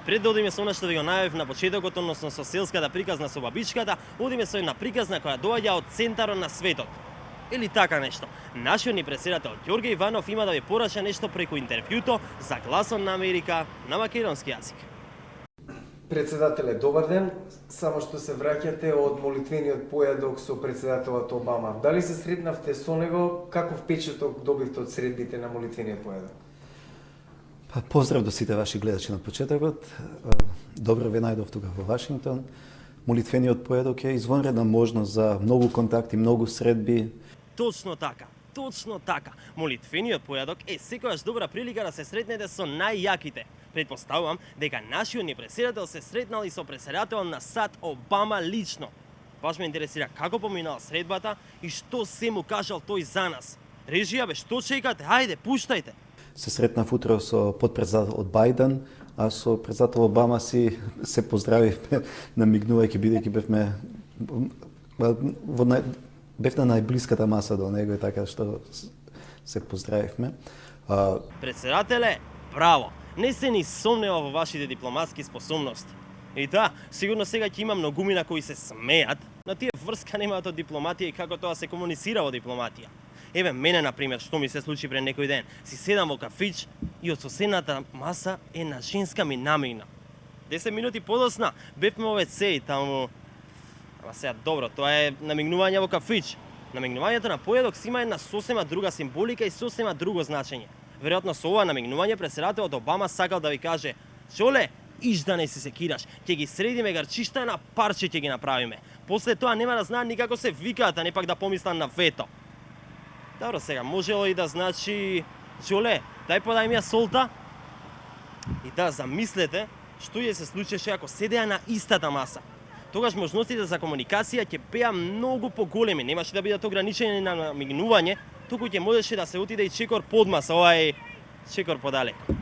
Пред да одиме со она што ви го најавив на почетокот, односно со селската приказна со бабичката, одиме со една приказна која доаѓа од центарот на светот. Или така нешто. Нашиот ни претседател Ѓорѓе Иванов има да ви порача нешто преку интервјуто за Гласот на Америка на македонски јазик. Председателе, добар ден. Само што се враќате од молитвениот појадок со председателот Обама. Дали се сретнавте со него? Каков впечаток добивте од средбите на молитвениот појадок? Поздрав до сите ваши гледачи на почетокот. Добро ве најдов тука во Вашингтон. Молитвениот појадок е извонредна можност за многу контакти, многу средби. Точно така. Точно така. Молитвениот појадок е секогаш добра прилика да се сретнете со најјаките. Предпоставувам дека нашиот ни претседател се сретнал и со претседателот на САД Обама лично. Баш ме интересира како поминала средбата и што се му кажал тој за нас. Режија бе, што чекате? Ајде, пуштајте. Се сретнав утро со подпредседателот Бајден, а со председател Обама си се поздравивме, намигнувајќи бидејќи бевме на најблиската маса до него и така што се поздравивме. Председателе, браво! Не се ни сомнева во вашите дипломатски способности. И да, сигурно сега ќе има многумина кои се смеат, но тие врска немаат од дипломатија и како тоа се комуницира во дипломатија. Еве, мене, например, што ми се случи пред некој ден. Си седам во кафич и од соседната маса една женска ми намигна. 10 минути подосна бевме во ВЦ и таму... Ама сега, добро, тоа е намигнување во кафич. Намигнувањето на појадок си има една сосема друга символика и сосема друго значење. Веројатно со ова намигнување претседателот Обама сакал да ви каже: "Чоле, иш да не си се кидаш, ќе ги средиме гарчишта на парче ќе ги направиме. После тоа нема да знаат никако се викаат, а не пак да помислат на вето." Добро, сега можело и да значи: "Чоле, дај подај ми ја солта." И да, замислете што ќе се случеше ако седеа на истата маса. Тогаш можностите за комуникација ќе беа многу поголеми, немаше да бидат ограничени на намигнување, туку ќе можеше да се отиде и чекор под маса, чекор подалеку.